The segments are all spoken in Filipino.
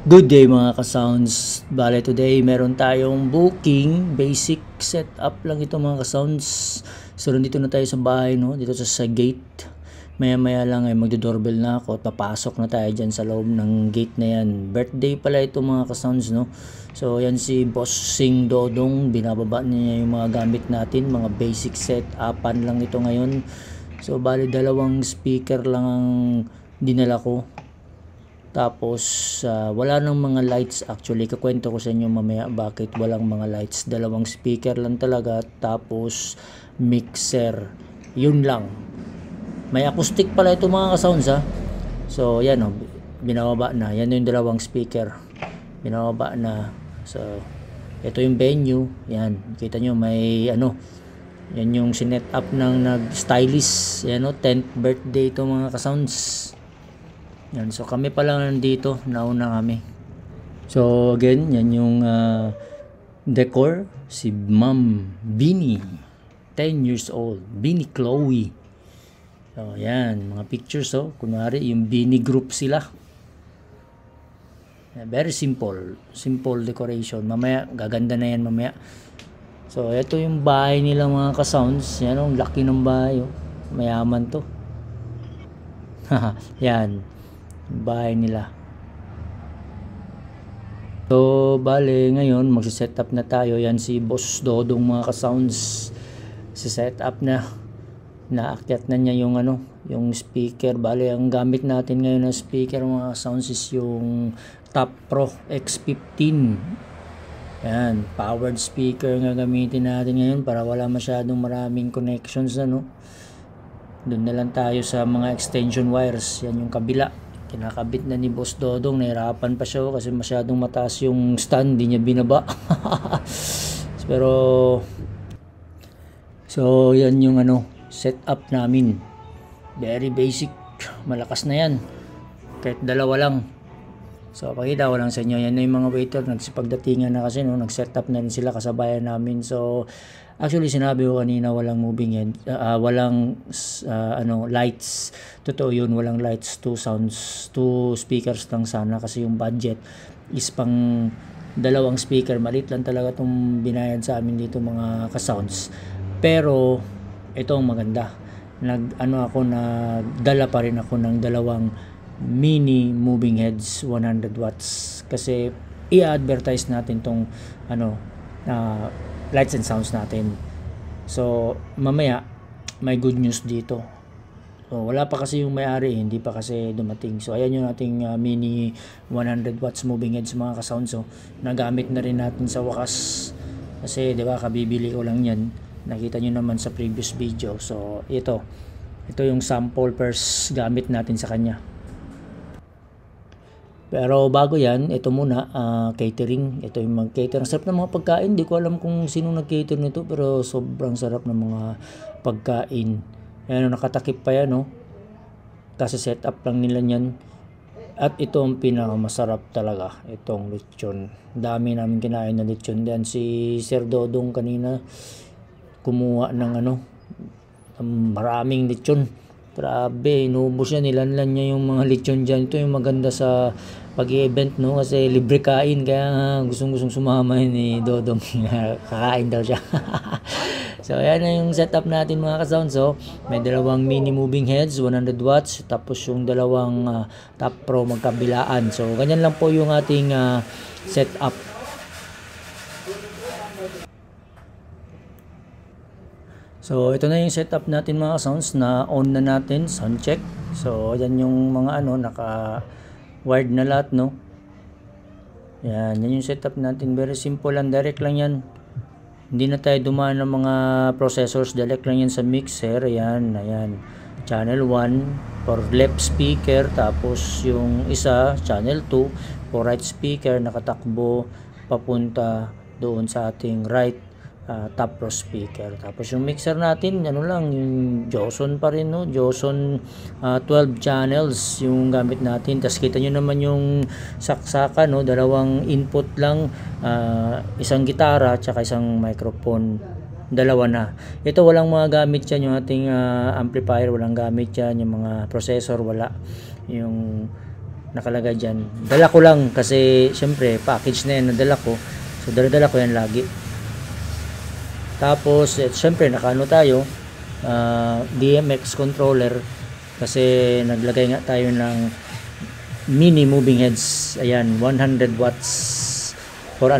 Good day mga ka-sounds. Bale today meron tayong booking, basic setup lang ito mga ka-sounds. So nandito na tayo sa bahay, no, dito sa gate. Maya lang ay magdo-doorbell na ako at papasok na tayo dyan sa loob ng gate na yan. Birthday pala ito mga ka-sounds, no. So yan si Bossing Dodong, binababa niya yung mga gamit natin, mga basic setupan lang ito ngayon. So bale dalawang speaker lang ang dinala ko. Tapos wala nang mga lights, actually kakwento ko sa inyo mamaya bakit walang mga lights. Dalawang speaker lang talaga, tapos mixer, yun lang. May acoustic pala ito mga ka-sounds ha. So yan o, binababa na, yan yung dalawang speaker, binababa na. So ito yung venue, yan kita nyo may ano, yan yung sinet up ng nag-stylist, yan o, 10th birthday ito mga ka-sounds. Yan, so kami pa lang nandito, nauna kami. So again, yan yung decor, si Ma'am Beanie, 10 years old, Beanie Chloe. So yan, mga pictures, oh, kunwari yung Beanie group sila. Very simple decoration. Mamaya, gaganda na yan mamaya. So ito yung bahay nila mga ka-sounds. Yan, ang laki ng bahay, oh. Mayaman to. Yan, bahay nila. So bale ngayon magsi-set up na tayo. Yan si Boss Dodong mga ka-sounds, si set up na, naakyat na niya yung ano, yung speaker. Bale ang gamit natin ngayon na speaker mga sounds is yung Top Pro X15. Yan, powered speaker nga gamitin natin ngayon para wala masyadong maraming connections, ano. Doon na lang tayo sa mga extension wires. Yan yung kabila, kinakabit na ni Boss Dodong. Nahirapan pa siya kasi masyadong mataas yung stand, di niya binaba. Pero so yan yung ano, setup namin. Very basic, malakas na yan kahit dalawa lang. So pakita ko lang sa inyo, yan na yung mga waiter, nagsipagdatingan na kasi, no, nag-set up na rin sila, kasabayan namin. So actually sinabi ko kanina walang moving head, walang ano, lights. Totoo yun, walang lights, 2 sounds, 2 speakers lang sana kasi yung budget is pang dalawang speaker. Maliit lang talaga itong binayad sa amin dito mga ka-sounds. Pero ito ang maganda, nagdala pa rin ako ng dalawang mini moving heads 100 watts kasi i-advertise natin tong ano, lights and sounds natin. So mamaya may good news dito. So wala pa kasi yung may-ari, hindi pa kasi dumating. So ayan yung ating mini 100 watts moving heads mga ka-sounds. So nagamit na rin natin sa wakas kasi 'di ba, kabibili ko lang yan. Nakita nyo naman sa previous video. So ito yung sample first gamit natin sa kanya. Pero bago yan, ito muna, catering. Ito yung mag-cater. Ang sarap ng mga pagkain. Di ko alam kung sino nag-cater nito, pero sobrang sarap ng mga pagkain. Ayan, nakatakip pa yan, no? Kasi set up lang nila yan. At ito ang pinakamasarap talaga, itong lechon. Dami namin kinain na lechon. Diyan si Sir Dodong kanina kumuha ng ano, maraming lechon. Grabe, inubos niya, nilanlan niya yung mga lechon dyan. Ito yung maganda sa pag-event, no? Kasi libre kain, kaya gustong sumama ni Dodong. Kakain daw siya. So ayan na yung setup natin mga ka-sounds. So may dalawang mini moving heads 100 watts, tapos yung dalawang Top Pro magkabilaan. So ganyan lang po yung ating setup. So ito na yung setup natin mga sounds, na on na natin, sound check. So yan yung mga ano, naka wired na lahat, no. Yan yung setup natin, very simple and direct lang yan. Hindi na tayo dumaan ng mga processors, direct lang yan sa mixer. Ayan, channel 1 for left speaker, tapos yung isa channel 2 for right speaker, nakatakbo papunta doon sa ating right Top Pro speaker. Tapos yung mixer natin, ano lang, yung Joson pa rin, no? Joson 12 channels yung gamit natin. Tapos kita nyo naman yung saksakan, no? Dalawang input lang, isang gitara at isang microphone. Dalawa na. Ito walang mga gamit yan, yung ating amplifier, walang gamit yan. Yung mga processor, wala. Yung nakalagay dyan. Dala ko lang kasi syempre package na yan, nadala ko. So dala ko yan lagi. Tapos syempre nakaano tayo, DMX controller kasi naglagay nga tayo ng mini moving heads. Ayan, 100 watts for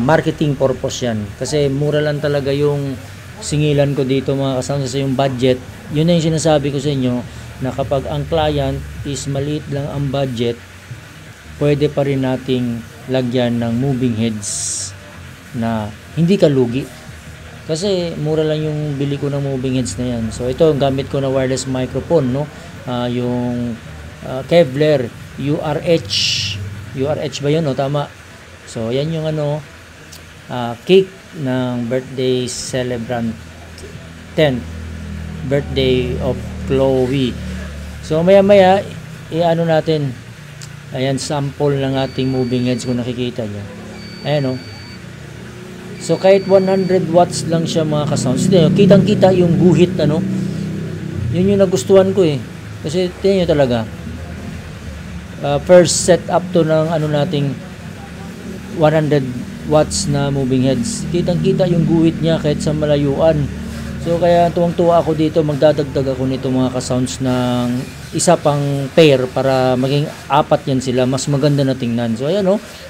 marketing purpose yan. Kasi mura lang talaga yung singilan ko dito mga kasama sa yung budget. Yun na yung sinasabi ko sa inyo na kapag ang client is maliit lang ang budget, pwede pa rin nating lagyan ng moving heads na hindi ka lugi. Kasi mura lang yung bili ko ng moving heads na yan. So ito, gamit ko na wireless microphone, no? Yung Kevlar URH ba yun, no? Tama. So yan yung cake ng birthday celebrant 10th birthday of Chloe. So maya i-ano natin. Ayan, sample ng ating moving heads kung nakikita nyo. Ayan, so kahit 100 watts lang siya mga ka-sounds, kitang kita yung guhit, yun yung nagustuhan ko kasi tingnan nyo talaga, first set up to ng nating 100 watts na moving heads, kitang kita yung guhit niya kahit sa malayuan. So kaya tuwang-tuwa ako dito, magdadagdag ako nito mga ka-sounds ng isa pang pair para maging 4 yan sila, mas maganda na tingnan. So ayan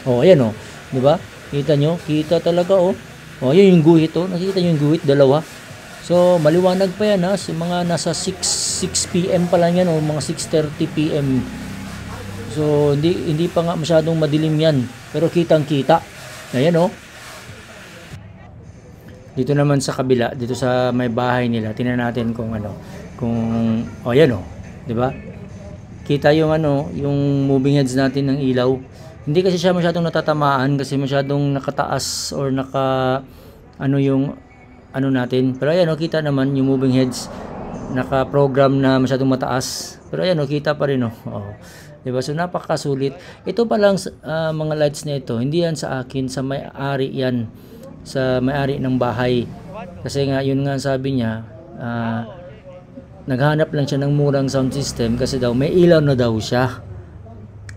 ayan di ba? Kita nyo? Kita talaga yun yung guhit nakita nyo yung guhit, dalawa. So maliwanag pa yan sa mga nasa 6 PM pa lang yan mga 6:30 PM. So hindi pa nga masyadong madilim yan, pero kitang-kita. Ayan Dito naman sa kabila, dito sa may bahay nila, tingnan natin kung ayan di ba? Kita yung yung moving heads natin ng ilaw. Hindi kasi siya masyadong natatamaan kasi masyadong nakataas or yung natin. Pero ayan kita naman yung moving heads naka-program na masyadong mataas. Pero ayan kita pa rin Diba? So napakasulit. Ito pa lang mga lights na ito, hindi yan sa akin, sa may-ari yan. Sa may-ari ng bahay. Kasi nga yun nga sabi niya, naghanap lang siya ng murang sound system kasi daw may ilaw na daw siya.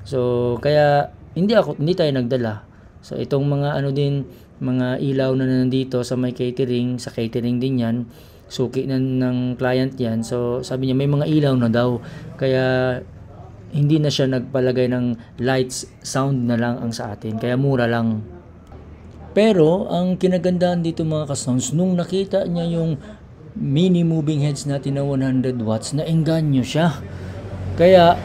So kaya hindi tayo nagdala. So itong mga mga ilaw na nandito sa may catering, sa catering din yan, suki ng client yan. So sabi niya may mga ilaw na daw. Kaya hindi na siya nagpalagay ng lights, sound na lang ang sa atin. Kaya mura lang. Pero ang kinagandahan dito mga ka-sounds, nung nakita niya yung mini moving heads natin na 100 watts, naengganyo siya. Kaya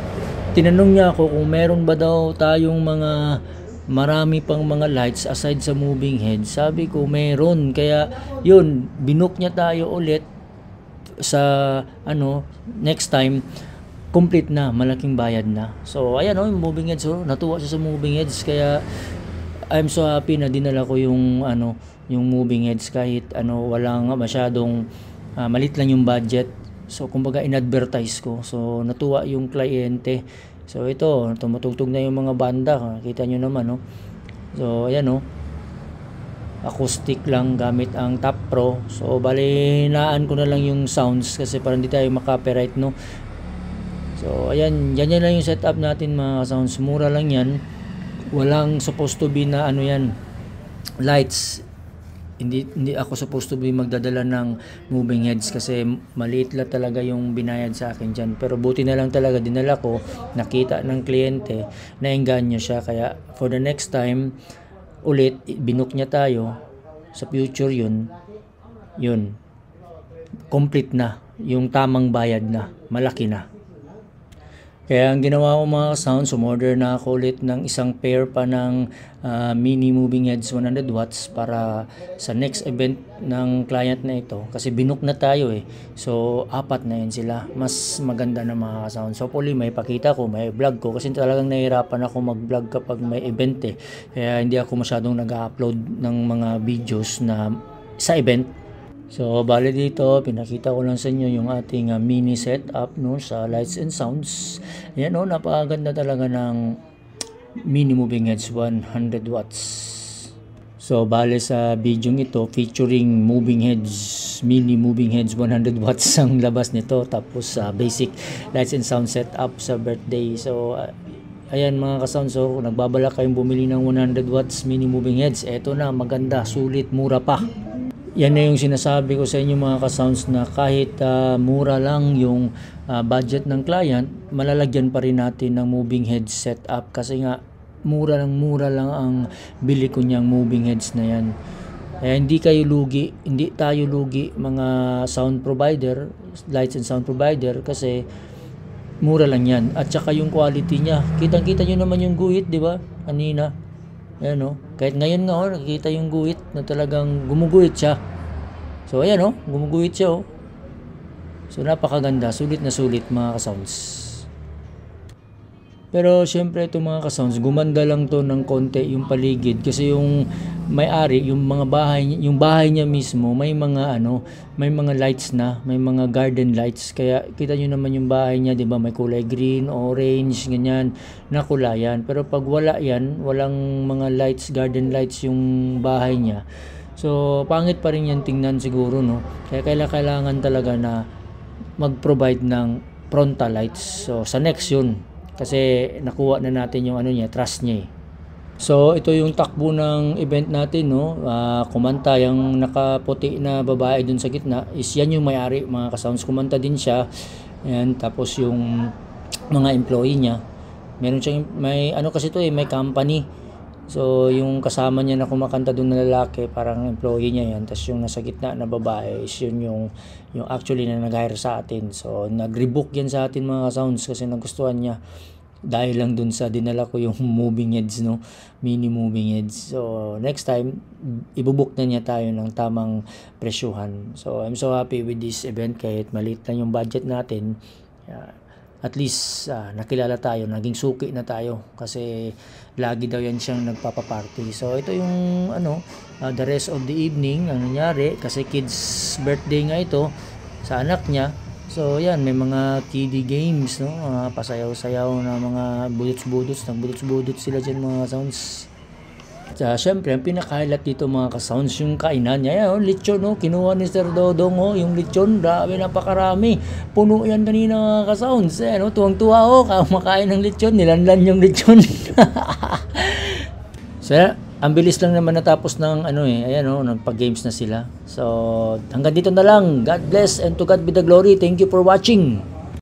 tinanong niya ako kung meron ba daw tayong marami pang mga lights aside sa moving heads. Sabi ko meron. Kaya yun, binook niya tayo ulit sa next time. Complete na, malaking bayad na. So ayan yung moving heads, natuwa siya sa moving heads. Kaya I'm so happy na dinala ko yung yung moving heads kahit walang masyadong malit lang yung budget. So kumbaga in-advertise ko. So natuwa yung kliyente. So ito, tumutugtog na yung mga banda. Kita nyo naman So ayan acoustic lang gamit ang Top Pro. So bali hinaan ko na lang yung sounds kasi para hindi tayo makopyright So ayan, yan lang yung setup natin mga sounds. Mura lang yan. Walang supposed to be na yan, lights. Hindi ako supposed to be magdadala ng moving heads kasi maliit lang talaga yung binayad sa akin dyan. Pero buti na lang talaga dinala ko, nakita ng kliyente, naengganyo siya. Kaya for the next time ulit, binook niya tayo sa future yun complete na, yung tamang bayad na, malaki na. Kaya ang ginawa ko mga sounds, umorder na ako ulit ng isang pair pa ng mini moving heads 100 watts para sa next event ng client na ito. Kasi binook na tayo So 4 na yun sila. Mas maganda na mga sounds. So hopefully may pakita ko, may vlog ko. Kasi talagang nahihirapan ako mag-vlog kapag may event Kaya hindi ako masyadong nag-upload ng mga videos na sa event. So, bali dito, pinakita ko lang sa inyo yung ating mini setup sa lights and sounds. Ayan napakaganda talaga ng mini moving heads 100 watts. So, bali sa video ito featuring moving heads mini moving heads, 100 watts ang labas nito. Tapos basic lights and sound setup sa birthday. So ayan mga ka-sounds, so nagbabalak kayong bumili ng 100 watts mini moving heads, eto na, maganda, sulit, mura pa. Yan na yung sinasabi ko sa inyo mga ka-sounds, na kahit mura lang yung budget ng client, malalagyan pa rin natin ng moving heads setup, kasi nga mura lang ang bili ko niyang moving heads na yan. Kaya hindi tayo lugi mga sound provider, lights and sound provider, kasi mura lang yan. At saka yung quality niya, kitang-kita nyo naman yung guhit, di ba? Kanina. Ayan o. Kahit ngayon nga nakikita yung guhit na talagang gumuguhit siya. So ayan o, gumuguhit siya o. So napakaganda, sulit na sulit mga ka-sounds. Pero syempre itong mga ka-sounds, gumanda lang to ng konti yung paligid, kasi yung may-ari, yung bahay niya mismo, may mga lights na, may mga garden lights. Kaya kita niyo naman yung bahay niya, 'di ba? May kulay green, orange, ganyan na kulayan. Pero pag wala 'yan, walang mga lights, garden lights yung bahay niya. So pangit pa rin 'yan tingnan siguro, no? Kaya kailangan talaga na mag-provide ng frontal lights. So sa next yun, kasi nakuha na natin yung trust niya eh. So ito yung takbo ng event natin, no? Kumanta yung nakaputi na babae dun sa gitna, is yan yung may-ari mga ka-sounds. Kumanta din siya. Ayan, tapos yung mga employee niya, meron siyang may may company. So yung kasama niya na kumakanta dun na lalaki, parang employee niya yan. Tapos yung nasa gitna na babae is yun yung actually na nag-hire sa atin. So nag-rebook yan sa atin mga ka-sounds, kasi nagustuhan niya dahil lang dun sa dinala ko yung moving heads, no, mini moving heads. So next time ibubook na niya tayo ng tamang presyuhan. So I'm so happy with this event, kahit maliit lang yung budget natin. At least nakilala tayo, naging suki na tayo, kasi lagi daw yan siyang nagpapaparty. So ito yung the rest of the evening ang nangyari, kasi kids birthday nga ito sa anak niya. So yan, may mga kiddie games, no, pasayaw-sayaw na mga budots-budots, nagbudots-budots sila dyan mga sounds. Syempre, ang pinaka-highlight dito mga ka-sounds, yung kainan niya. Yan, lechon, no? Kinuha ni Sir Dodong, yung lechon, grabe, napakarami. Puno yan kanina mga ka-sounds. Tuwang-tuwa, kumakain ng lechon, nilanlan yung lechon. So, ang bilis lang naman natapos ng nagpa-games na sila. So, hanggang dito na lang. God bless and to God be the glory. Thank you for watching.